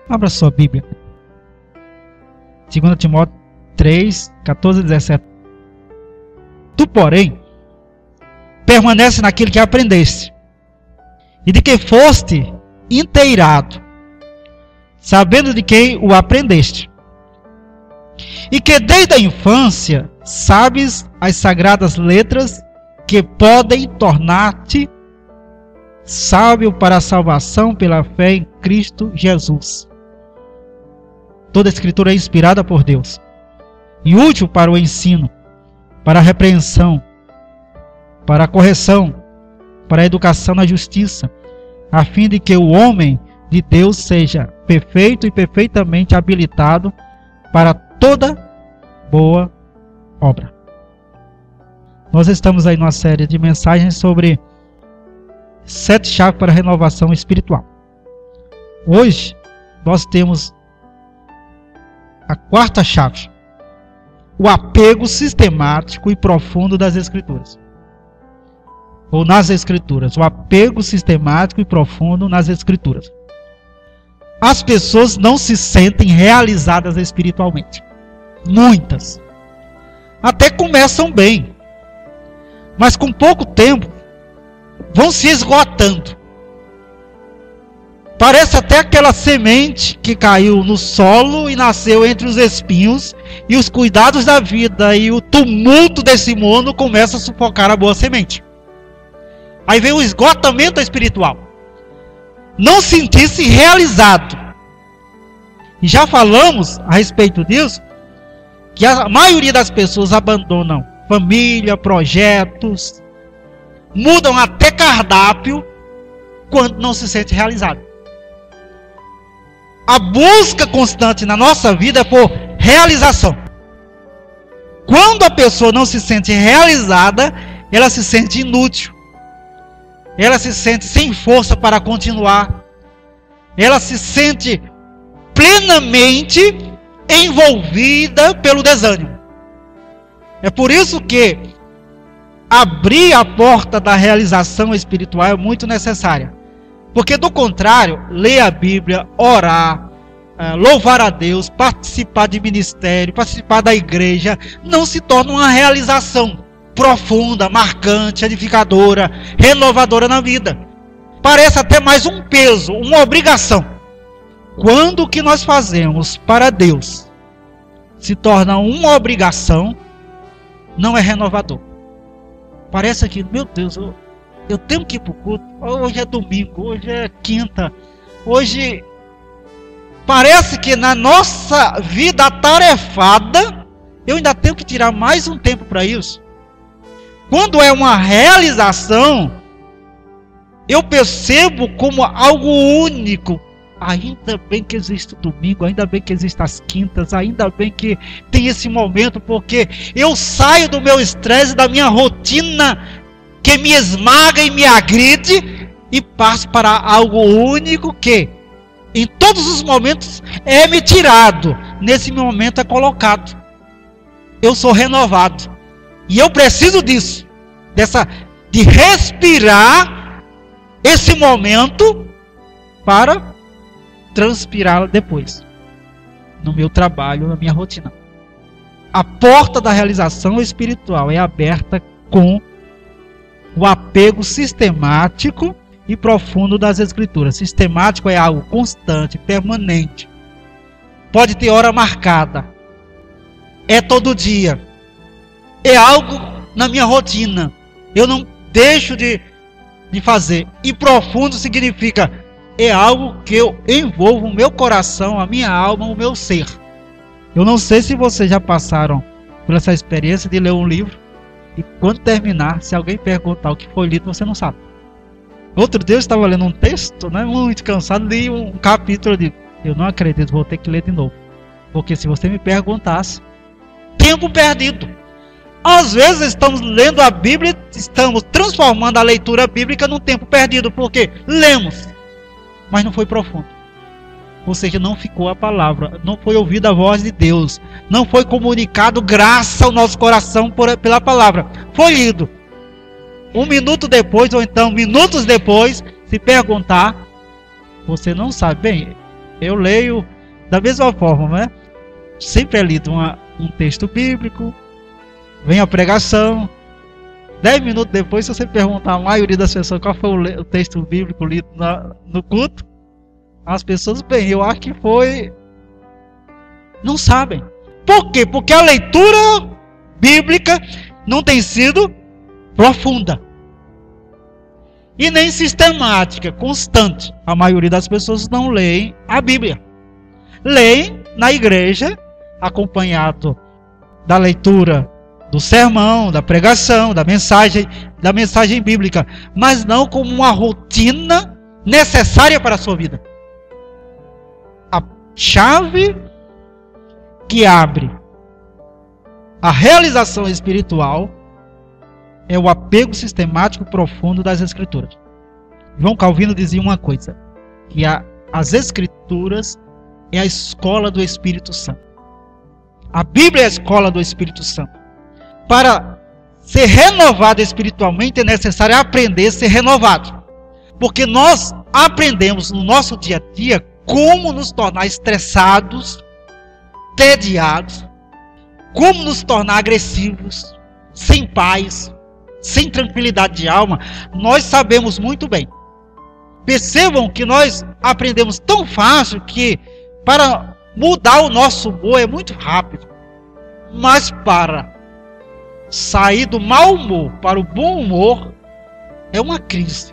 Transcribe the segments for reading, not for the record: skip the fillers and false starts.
Abra sua Bíblia. 2 Timóteo 3, 14 e 17. Tu, porém, permanece naquilo que aprendeste, e de que foste inteirado, sabendo de quem o aprendeste, e que desde a infância sabes as sagradas letras que podem tornar-te sábio para a salvação pela fé em Cristo Jesus. Toda a Escritura é inspirada por Deus e útil para o ensino, para a repreensão, para a correção, para a educação na justiça, a fim de que o homem de Deus seja perfeito e perfeitamente habilitado para toda boa obra. Nós estamos aí numa série de mensagens sobre 7 chaves para a renovação espiritual. Hoje nós temos a 4ª chave: o apego sistemático e profundo das Escrituras. Ou nas Escrituras. O apego sistemático e profundo nas Escrituras. As pessoas não se sentem realizadas espiritualmente. Muitas. Até começam bem, mas com pouco tempo vão se esgotando. Parece até aquela semente que caiu no solo e nasceu entre os espinhos, e os cuidados da vida e o tumulto desse mundo começam a sufocar a boa semente. Aí vem o esgotamento espiritual. Não sentir-se realizado. E já falamos a respeito disso, que a maioria das pessoas abandonam família, projetos, mudam até cardápio quando não se sente realizado. A busca constante na nossa vida é por realização. Quando a pessoa não se sente realizada, ela se sente inútil. Ela se sente sem força para continuar. Ela se sente plenamente envolvida pelo desânimo. É por isso que abrir a porta da realização espiritual é muito necessária. Porque do contrário, ler a Bíblia, orar, louvar a Deus, participar de ministério, participar da igreja, não se torna uma realização profunda, marcante, edificadora, renovadora na vida. Parece até mais um peso, uma obrigação. Quando o que nós fazemos para Deus se torna uma obrigação, não é renovador. Parece que, meu Deus, eu tenho que ir para o culto. Hoje é domingo, hoje é quinta. Hoje parece que na nossa vida atarefada eu ainda tenho que tirar mais um tempo para isso. Quando é uma realização, eu percebo como algo único. Ainda bem que existe o domingo, ainda bem que existem as quintas, ainda bem que tem esse momento, porque eu saio do meu estresse, da minha rotina que me esmaga e me agride, e passo para algo único que em todos os momentos é me tirado, nesse momento é colocado. Eu sou renovado. E eu preciso disso, de respirar esse momento para transpirar depois, no meu trabalho, na minha rotina. A porta da realização espiritual é aberta com o apego sistemático e profundo das Escrituras. Sistemático é algo constante, permanente. Pode ter hora marcada. É todo dia. É algo na minha rotina. Eu não deixo de fazer. E profundo significa, é algo que eu envolvo o meu coração, a minha alma, o meu ser. Eu não sei se vocês já passaram por essa experiência de ler um livro e quando terminar, se alguém perguntar o que foi lido, você não sabe. Outro dia eu estava lendo um texto, muito cansado, li um capítulo de eu não acredito, vou ter que ler de novo. Porque se você me perguntasse, tempo perdido. Às vezes estamos lendo a Bíblia, estamos transformando a leitura bíblica num tempo perdido, porque lemos, mas não foi profundo. Ou seja, não ficou a palavra, não foi ouvida a voz de Deus, não foi comunicado graça ao nosso coração pela palavra. Foi lido. Um minuto depois, ou então minutos depois, se perguntar, você não sabe. Bem, eu leio da mesma forma, né? Sempre é lido um texto bíblico, vem a pregação, 10 minutos depois, se você perguntar a maioria das pessoas qual foi o texto bíblico lido no culto, as pessoas, bem, eu acho que foi... Não sabem. Por quê? Porque a leitura bíblica não tem sido profunda. E nem sistemática, constante. A maioria das pessoas não leem a Bíblia. Leem na igreja, acompanhado da leitura do sermão, da pregação, da mensagem bíblica, mas não como uma rotina necessária para a sua vida. A chave que abre a realização espiritual é o apego sistemático profundo das Escrituras. João Calvino dizia uma coisa, que as Escrituras é a escola do Espírito Santo. A Bíblia é a escola do Espírito Santo. Para ser renovado espiritualmente é necessário aprender a ser renovado. Porque nós aprendemos no nosso dia a dia como nos tornar estressados, tediados, como nos tornar agressivos, sem paz, sem tranquilidade de alma. Nós sabemos muito bem. Percebam que nós aprendemos tão fácil que para mudar o nosso humor é muito rápido. Mas para sair do mau humor para o bom humor é uma crise.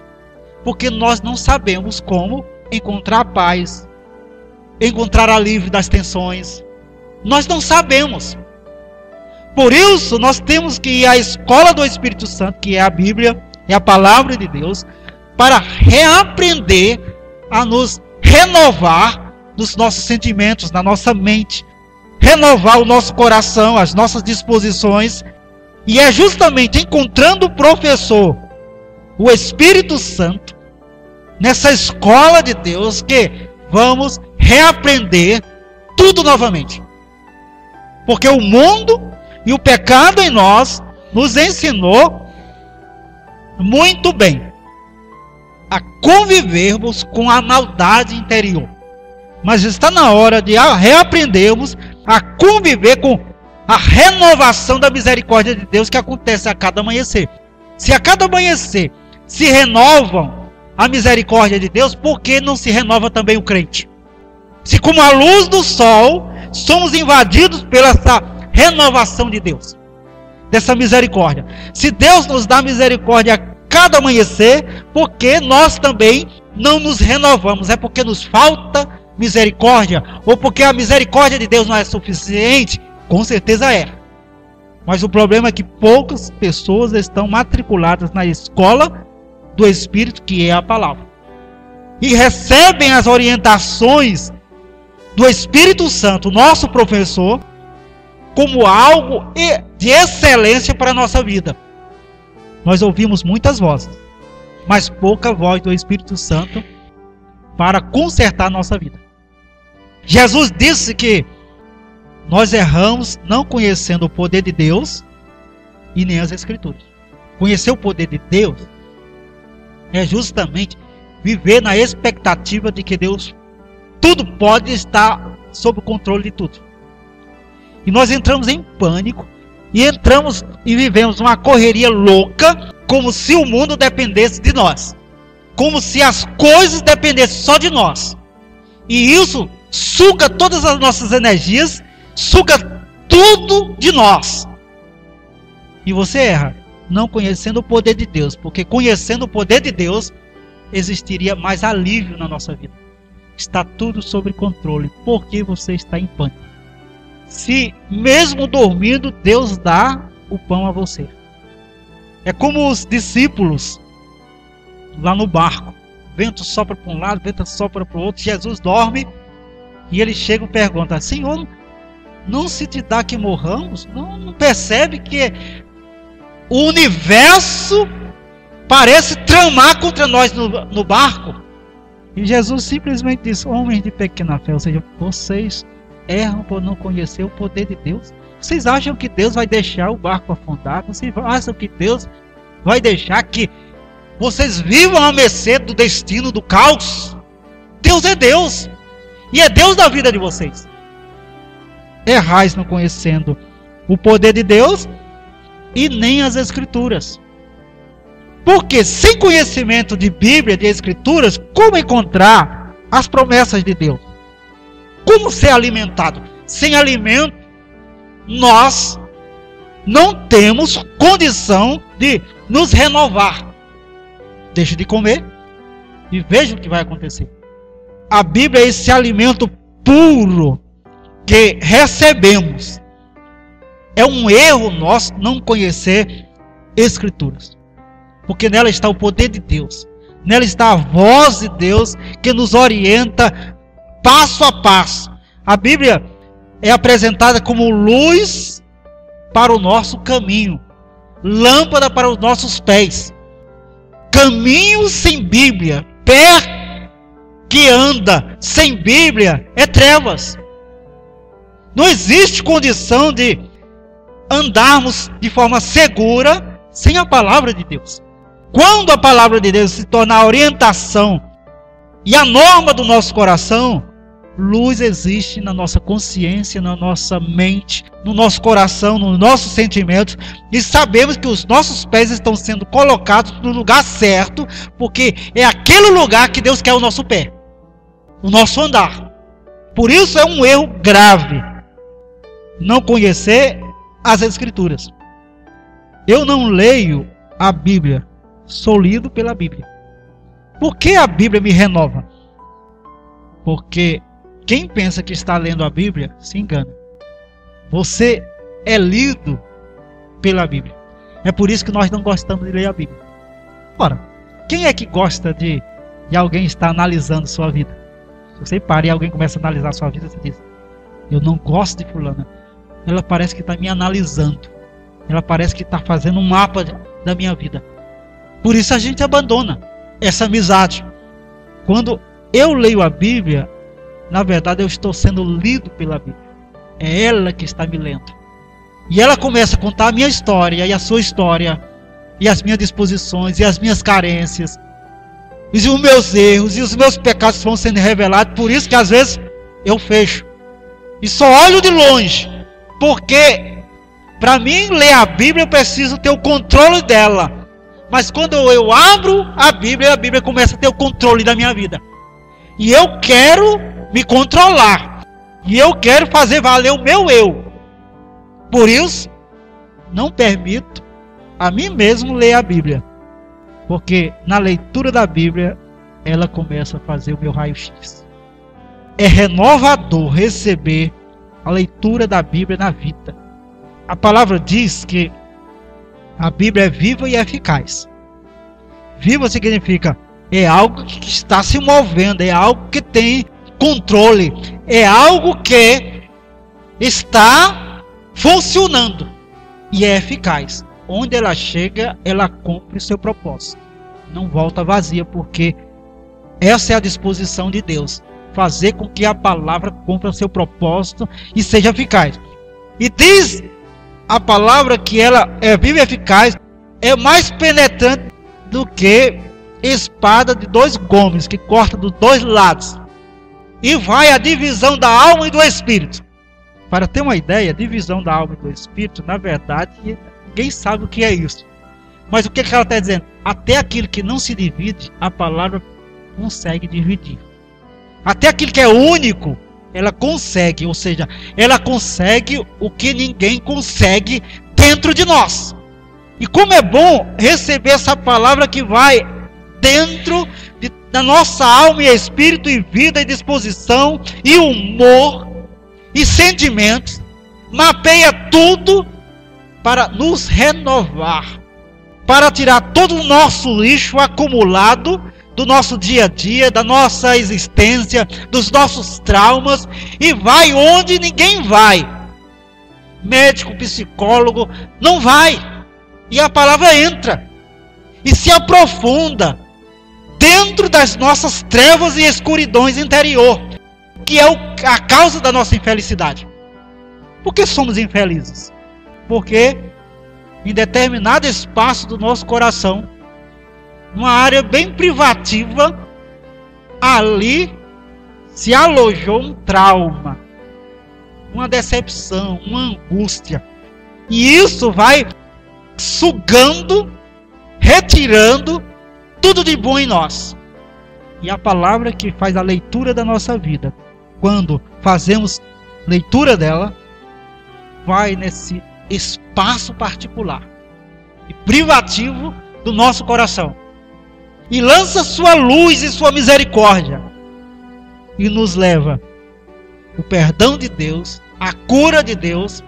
Porque nós não sabemos como encontrar paz, encontrar alívio das tensões. Nós não sabemos. Por isso, nós temos que ir à escola do Espírito Santo, que é a Bíblia, é a palavra de Deus, para reaprender a nos renovar nos nossos sentimentos, na nossa mente, renovar o nosso coração, as nossas disposições. E é justamente encontrando o professor, o Espírito Santo, nessa escola de Deus, que vamos reaprender tudo novamente. Porque o mundo e o pecado em nós nos ensinou muito bem a convivermos com a maldade interior. Mas está na hora de reaprendermos a conviver com a renovação da misericórdia de Deus que acontece a cada amanhecer. Se a cada amanhecer se renovam a misericórdia de Deus, por que não se renova também o crente? Se como a luz do sol somos invadidos pela essa renovação de Deus, dessa misericórdia. Se Deus nos dá misericórdia a cada amanhecer, por que nós também não nos renovamos? É porque nos falta misericórdia? Ou porque a misericórdia de Deus não é suficiente? Com certeza é. Mas o problema é que poucas pessoas estão matriculadas na escola do Espírito, que é a palavra, e recebem as orientações do Espírito Santo, nosso professor, como algo de excelência para a nossa vida. Nós ouvimos muitas vozes, mas pouca voz do Espírito Santo para consertar a nossa vida. Jesus disse que nós erramos não conhecendo o poder de Deus e nem as Escrituras. Conhecer o poder de Deus é justamente viver na expectativa de que Deus tudo pode estar sob o controle de tudo. E nós entramos em pânico e vivemos uma correria louca, como se o mundo dependesse de nós, como se as coisas dependessem só de nós. E isso suga todas as nossas energias, suga tudo de nós. E você erra, não conhecendo o poder de Deus, porque conhecendo o poder de Deus, existiria mais alívio na nossa vida. Está tudo sob controle. Por que você está em pânico? Se mesmo dormindo, Deus dá o pão a você. É como os discípulos lá no barco. Vento sopra para um lado, vento sopra para o outro. Jesus dorme e ele chega e pergunta: Senhor, não se te dá que morramos? Não percebe que o universo parece tramar contra nós no barco? E Jesus simplesmente disse: homens de pequena fé, ou seja, vocês erram por não conhecer o poder de Deus. Vocês acham que Deus vai deixar o barco afundar? Vocês acham que Deus vai deixar que vocês vivam à mercê do destino, do caos? Deus é Deus. E é Deus da vida de vocês. Errais não conhecendo o poder de Deus e nem as Escrituras. Porque sem conhecimento de Bíblia, de Escrituras, como encontrar as promessas de Deus? Como ser alimentado? Sem alimento, nós não temos condição de nos renovar. Deixe de comer e veja o que vai acontecer. A Bíblia é esse alimento puro que recebemos. É um erro nosso não conhecer Escrituras. Porque nela está o poder de Deus. Nela está a voz de Deus que nos orienta passo a passo. A Bíblia é apresentada como luz para o nosso caminho, lâmpada para os nossos pés. Caminho sem Bíblia, pé que anda sem Bíblia é trevas. Não existe condição de andarmos de forma segura sem a palavra de Deus. Quando a palavra de Deus se torna a orientação e a norma do nosso coração, luz existe na nossa consciência, na nossa mente, no nosso coração, nos nossos sentimentos, e sabemos que os nossos pés estão sendo colocados no lugar certo, porque é aquele lugar que Deus quer o nosso pé, o nosso andar. Por isso é um erro grave não conhecer as Escrituras. Eu não leio a Bíblia, sou lido pela Bíblia. Por que a Bíblia me renova? Porque quem pensa que está lendo a Bíblia se engana. Você é lido pela Bíblia. É por isso que nós não gostamos de ler a Bíblia. Ora, quem é que gosta de alguém estar analisando sua vida? Se você para e alguém começa a analisar sua vida, você diz: eu não gosto de fulana. Ela parece que está me analisando. Ela parece que está fazendo um mapa da minha vida. Por isso a gente abandona essa amizade. Quando eu leio a Bíblia, na verdade eu estou sendo lido pela Bíblia. É ela que está me lendo. E ela começa a contar a minha história e a sua história, e as minhas disposições e as minhas carências, e os meus erros e os meus pecados vão sendo revelados. Por isso que às vezes eu fecho e só olho de longe, porque para mim ler a Bíblia eu preciso ter o controle dela. Mas quando eu abro a Bíblia começa a ter o controle da minha vida. E eu quero me controlar. E eu quero fazer valer o meu eu. Por isso, não permito a mim mesmo ler a Bíblia. Porque na leitura da Bíblia, ela começa a fazer o meu raio-x. É renovador receber a leitura da Bíblia na vida. A palavra diz que a Bíblia é viva e eficaz. Viva significa é algo que está se movendo, é algo que tem controle, é algo que está funcionando e é eficaz. Onde ela chega, ela cumpre o seu propósito. Não volta vazia, porque essa é a disposição de Deus. Fazer com que a palavra cumpra o seu propósito e seja eficaz. E diz a palavra que ela é viva e eficaz, é mais penetrante do que espada de dois gumes, que corta dos dois lados. E vai a divisão da alma e do espírito. Para ter uma ideia, divisão da alma e do espírito, na verdade, ninguém sabe o que é isso. Mas o que ela está dizendo? Até aquilo que não se divide, a palavra consegue dividir. Até aquilo que é único, ela consegue. Ou seja, ela consegue o que ninguém consegue dentro de nós. E como é bom receber essa palavra que vai dentro da nossa alma e espírito e vida e disposição e humor e sentimentos. Mapeia tudo para nos renovar, para tirar todo o nosso lixo acumulado do nosso dia a dia, da nossa existência, dos nossos traumas, e vai onde ninguém vai. Médico, psicólogo, não vai. E a palavra entra e se aprofunda dentro das nossas trevas e escuridões interior, que é a causa da nossa infelicidade. Por que somos infelizes? Porque em determinado espaço do nosso coração, numa área bem privativa, ali se alojou um trauma, uma decepção, uma angústia. E isso vai sugando, retirando tudo de bom em nós. E a palavra que faz a leitura da nossa vida, quando fazemos leitura dela, vai nesse espaço particular e privativo do nosso coração. E lança sua luz e sua misericórdia. E nos leva o perdão de Deus, a cura de Deus.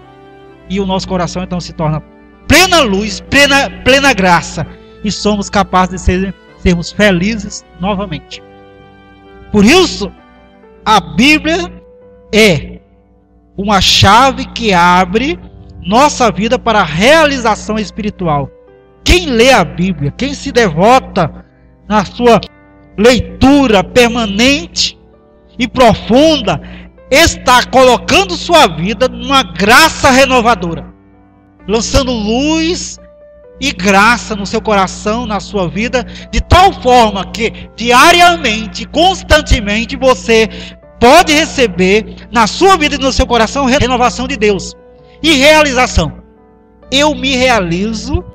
E o nosso coração então se torna plena luz, plena graça. E somos capazes de sermos felizes novamente. Por isso, a Bíblia é uma chave que abre nossa vida para a realização espiritual. Quem lê a Bíblia, quem se devota na sua leitura permanente e profunda, está colocando sua vida numa graça renovadora, lançando luz e graça no seu coração, na sua vida, de tal forma que diariamente, constantemente, você pode receber na sua vida e no seu coração renovação de Deus e realização. Eu me realizo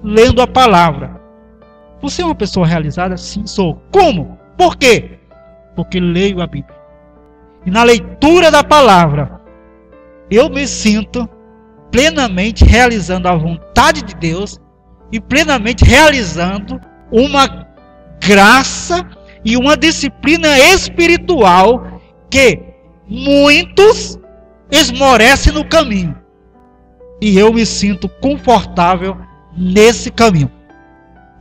lendo a palavra. Você é uma pessoa realizada? Sim, sou. Como? Por quê? Porque leio a Bíblia. E na leitura da palavra, eu me sinto plenamente realizando a vontade de Deus e plenamente realizando uma graça e uma disciplina espiritual que muitos esmorecem no caminho. E eu me sinto confortável nesse caminho,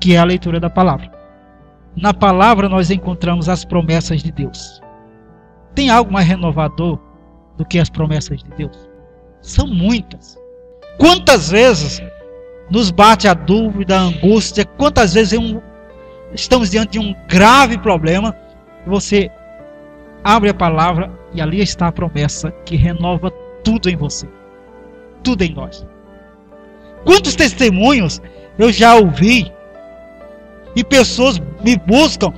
que é a leitura da palavra. Na palavra nós encontramos as promessas de Deus. Tem algo mais renovador do que as promessas de Deus? São muitas. Quantas vezes nos bate a dúvida, a angústia, quantas vezes estamos diante de um grave problema, você abre a palavra e ali está a promessa que renova tudo em você, tudo em nós. Quantos testemunhos eu já ouvi e pessoas me buscam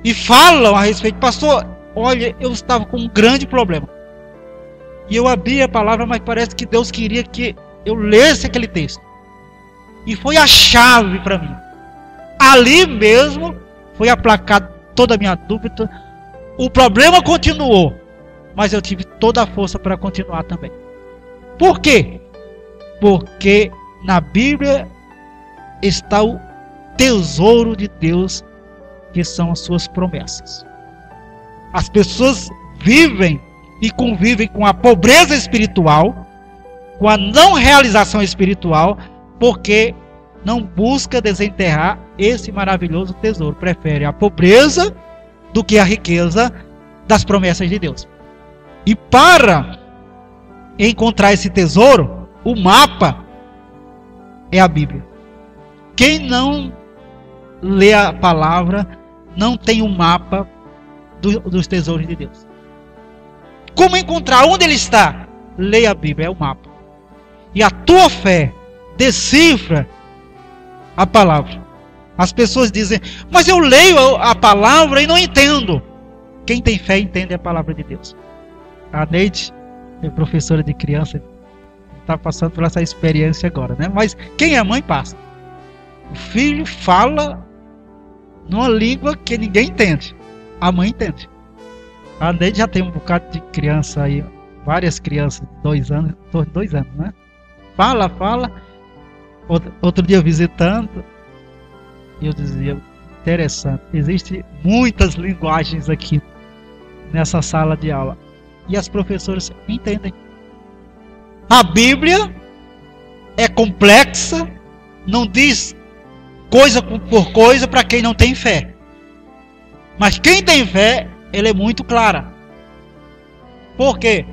e falam a respeito: pastor, olha, eu estava com um grande problema e eu abri a palavra, mas parece que Deus queria que eu lesse aquele texto e foi a chave para mim. Ali mesmo foi aplacada toda a minha dúvida, o problema continuou, mas eu tive toda a força para continuar também. Por quê? Porque na Bíblia está o tesouro de Deus, que são as suas promessas. As pessoas vivem e convivem com a pobreza espiritual, com a não realização espiritual, porque não busca desenterrar esse maravilhoso tesouro. Prefere a pobreza do que a riqueza das promessas de Deus. E para encontrar esse tesouro, o mapa é a Bíblia. Quem não lê a palavra não tem um mapa dos tesouros de Deus. Como encontrar onde ele está? Leia a Bíblia, é o mapa. E a tua fé decifra a palavra. As pessoas dizem: mas eu leio a palavra e não entendo. Quem tem fé entende a palavra de Deus. A Neide é professora de criança, está passando por essa experiência agora, né? Mas quem é mãe passa. O filho fala numa língua que ninguém entende. A mãe entende. A Neide já tem um bocado de criança aí, várias crianças de 2 anos, 2 anos, né? Fala. Outro dia visitando, eu dizia: interessante, existem muitas linguagens aqui nessa sala de aula. E as professoras entendem. A Bíblia é complexa, não diz coisa por coisa para quem não tem fé. Mas quem tem fé, ela é muito clara. Por quê?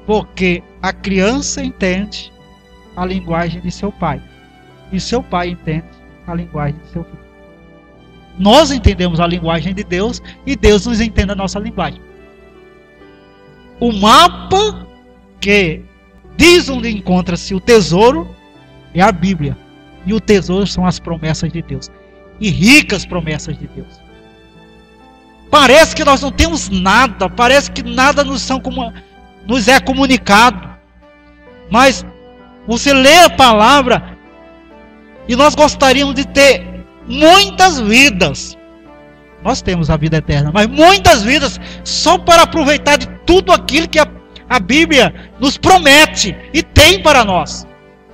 Porque a criança entende a linguagem de seu pai. E seu pai entende a linguagem de seu filho. Nós entendemos a linguagem de Deus e Deus nos entende a nossa linguagem. O mapa que diz onde encontra-se o tesouro é a Bíblia. E o tesouro são as promessas de Deus. E ricas promessas de Deus. Parece que nós não temos nada, parece que nada nos é comunicado. Mas você lê a palavra e nós gostaríamos de ter muitas vidas. Nós temos a vida eterna, mas muitas vidas só para aproveitar de tudo aquilo que a Bíblia nos promete e tem para nós,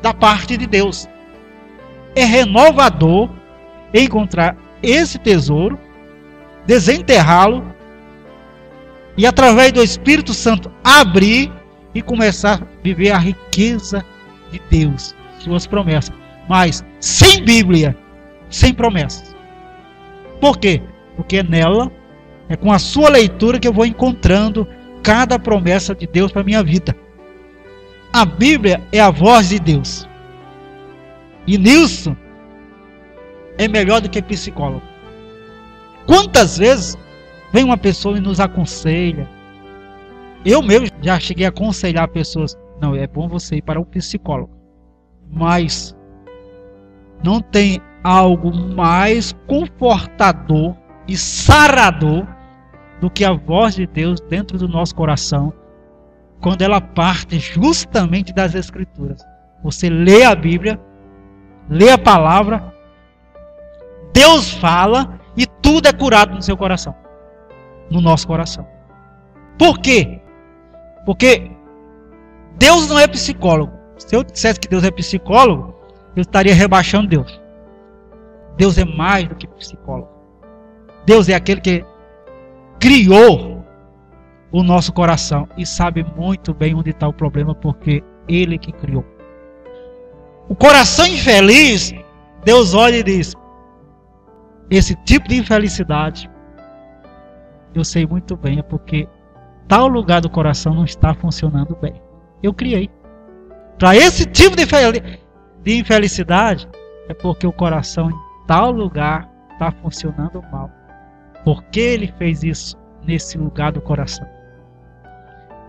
da parte de Deus. É renovador encontrar esse tesouro, desenterrá-lo e através do Espírito Santo abrir e começar a viver a riqueza de Deus, suas promessas. Mas sem Bíblia, sem promessas. Por quê? Porque é nela, é com a sua leitura que eu vou encontrando cada promessa de Deus para a minha vida. A Bíblia é a voz de Deus. E nisso é melhor do que psicólogo. Quantas vezes vem uma pessoa e nos aconselha? Eu mesmo já cheguei a aconselhar pessoas. Não, é bom você ir para um psicólogo. Mas não tem algo mais confortador e sarador do que a voz de Deus dentro do nosso coração, quando ela parte justamente das Escrituras. Você lê a Bíblia, lê a palavra, Deus fala e tudo é curado no seu coração, no nosso coração. Por quê? Porque Deus não é psicólogo. Se eu dissesse que Deus é psicólogo, eu estaria rebaixando Deus. Deus é mais do que psicólogo. Deus é aquele que criou o nosso coração e sabe muito bem onde está o problema, porque Ele que criou. O coração infeliz, Deus olha e diz: esse tipo de infelicidade, eu sei muito bem, é porque tal lugar do coração não está funcionando bem. Eu criei. Para esse tipo de infelicidade, é porque o coração em tal lugar está funcionando mal. Por que Ele fez isso nesse lugar do coração?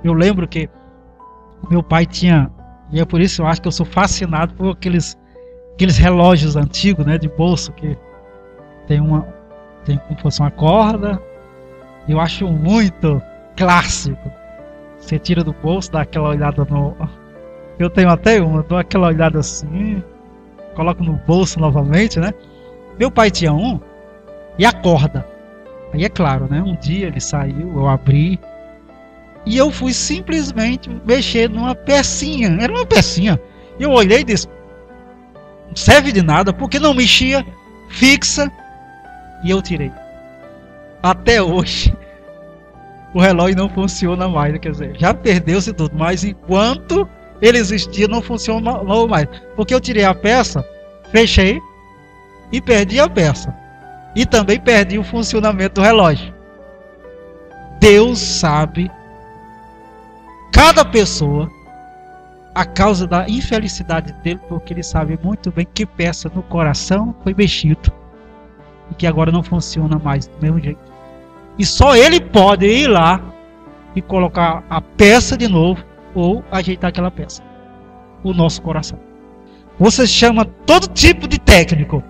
Eu lembro que meu pai tinha, e é por isso eu acho que eu sou fascinado por aqueles relógios antigos, né, de bolso, que tem como fosse uma corda. Eu acho muito clássico. Você tira do bolso, dá aquela olhada no... Eu tenho até uma, dou aquela olhada assim, coloco no bolso novamente, né? Meu pai tinha um, e a corda. Aí é claro, né? Um dia ele saiu, eu abri, e eu fui simplesmente mexer numa pecinha. Era uma pecinha. Eu olhei e disse: não serve de nada, porque não mexia, fixa, e eu tirei. Até hoje o relógio não funciona mais, quer dizer, já perdeu-se tudo, mas enquanto ele existia não funcionou mais, porque eu tirei a peça, fechei e perdi a peça, e também perdi o funcionamento do relógio. Deus sabe cada pessoa, a causa da infelicidade dele, porque Ele sabe muito bem que peça no coração foi mexido e que agora não funciona mais do mesmo jeito. E só Ele pode ir lá e colocar a peça de novo, ou ajeitar aquela peça. O nosso coração. Você chama todo tipo de técnico.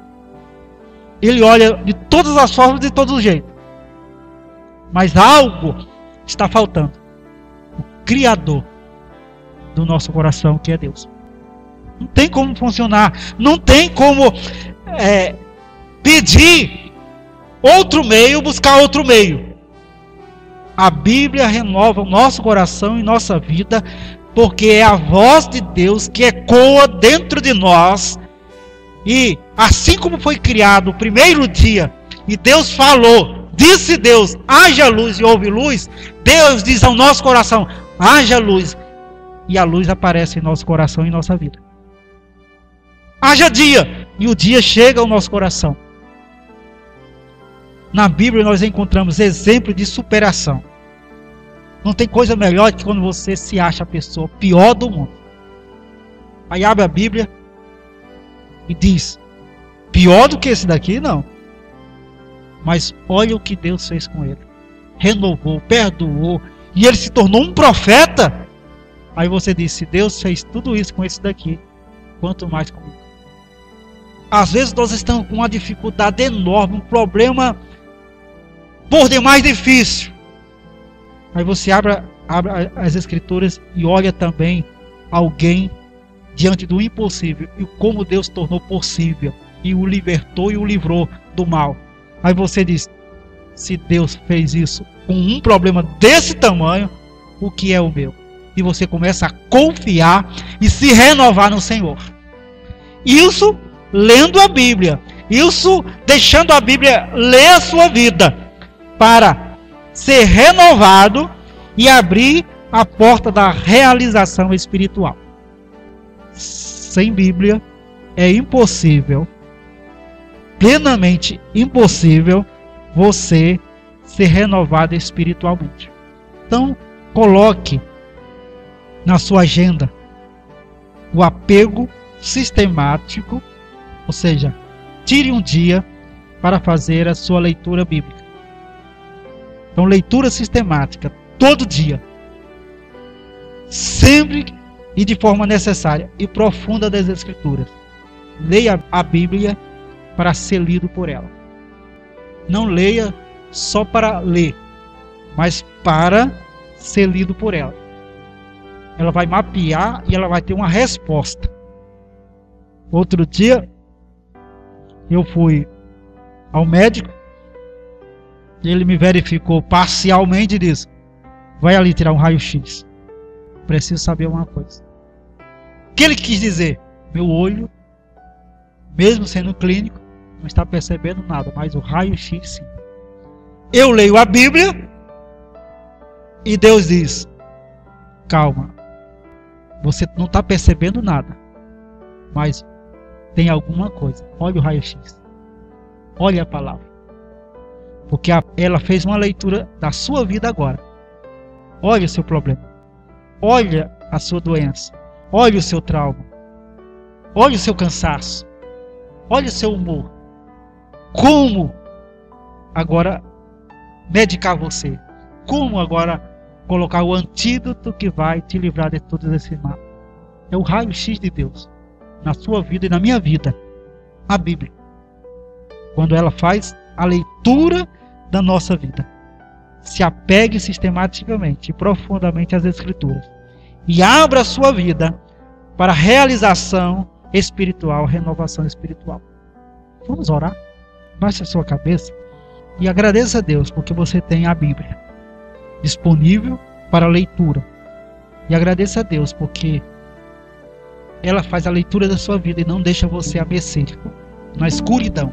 Ele olha de todas as formas, de todos os jeitos. Mas algo está faltando. O Criador do nosso coração, que é Deus. Não tem como funcionar. Não tem como pedir outro meio, buscar outro meio. A Bíblia renova o nosso coração e nossa vida, porque é a voz de Deus que ecoa dentro de nós. E assim como foi criado o primeiro dia, e Deus falou, disse Deus, haja luz e houve luz, Deus diz ao nosso coração, haja luz, e a luz aparece em nosso coração e em nossa vida. Haja dia, e o dia chega ao nosso coração. Na Bíblia nós encontramos exemplos de superação. Não tem coisa melhor que quando você se acha a pessoa pior do mundo. Aí abre a Bíblia e diz: pior do que esse daqui, não. Mas olha o que Deus fez com ele. Renovou, perdoou, e ele se tornou um profeta. Aí você diz: se Deus fez tudo isso com esse daqui, quanto mais comigo. Às vezes nós estamos com uma dificuldade enorme, um problema por demais difícil. Aí você abre as Escrituras e olha também alguém diante do impossível e como Deus tornou possível e o libertou e o livrou do mal. Aí você diz: se Deus fez isso com um problema desse tamanho, o que é o meu? E você começa a confiar e se renovar no Senhor. Isso lendo a Bíblia. Isso deixando a Bíblia ler a sua vida para ser renovado e abrir a porta da realização espiritual. Sem Bíblia é impossível, plenamente impossível, você ser renovado espiritualmente. Então, coloque na sua agenda o apego sistemático, ou seja, tire um dia para fazer a sua leitura bíblica. Então, leitura sistemática, todo dia, sempre e de forma necessária e profunda das Escrituras. Leia a Bíblia para ser lido por ela. Não leia só para ler, mas para ser lido por ela. Ela vai mapear e ela vai ter uma resposta. Outro dia, eu fui ao médico, ele me verificou parcialmente e disse: vai ali tirar um raio-x. Preciso saber uma coisa. O que ele quis dizer? Meu olho, mesmo sendo clínico, não está percebendo nada, mas o raio-x sim. Eu leio a Bíblia e Deus diz: calma, você não está percebendo nada, mas tem alguma coisa. Olha o raio-x, olha a palavra, porque ela fez uma leitura da sua vida agora. Olha o seu problema, olha a sua doença, olha o seu trauma, olha o seu cansaço, olha o seu humor. Como agora medicar você? Como agora colocar o antídoto que vai te livrar de todos esses mal? É o raio-x de Deus na sua vida e na minha vida, a Bíblia. Quando ela faz a leitura da nossa vida, se apegue sistematicamente e profundamente às Escrituras e abra a sua vida para realização espiritual, renovação espiritual. Vamos orar? Baixe a sua cabeça e agradeça a Deus porque você tem a Bíblia disponível para leitura. E agradeça a Deus porque ela faz a leitura da sua vida e não deixa você a mercê na escuridão,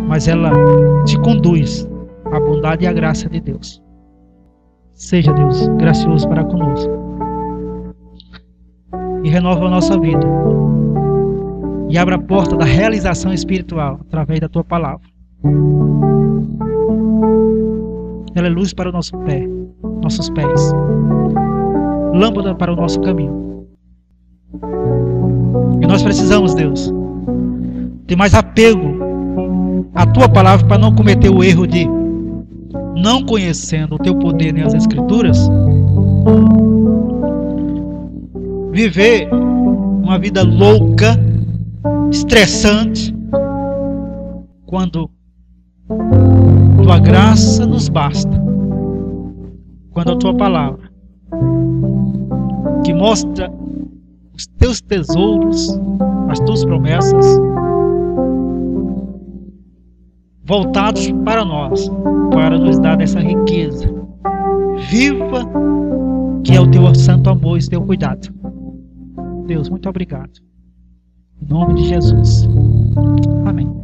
mas ela te conduz à bondade e à graça de Deus. Seja Deus gracioso para conosco e renova a nossa vida e abra a porta da realização espiritual através da tua palavra. Ela é luz para o nosso pé, nossos pés, lâmpada para o nosso caminho. E nós precisamos, Deus, ter mais apego à tua palavra para não cometer o erro de, não conhecendo o teu poder nem as Escrituras, viver uma vida louca, estressante, quando tua graça nos basta, quando a tua palavra, que mostra os teus tesouros, as tuas promessas, voltados para nós, para nos dar essa riqueza viva, que é o teu santo amor e o teu cuidado. Deus, muito obrigado. Em nome de Jesus. Amém.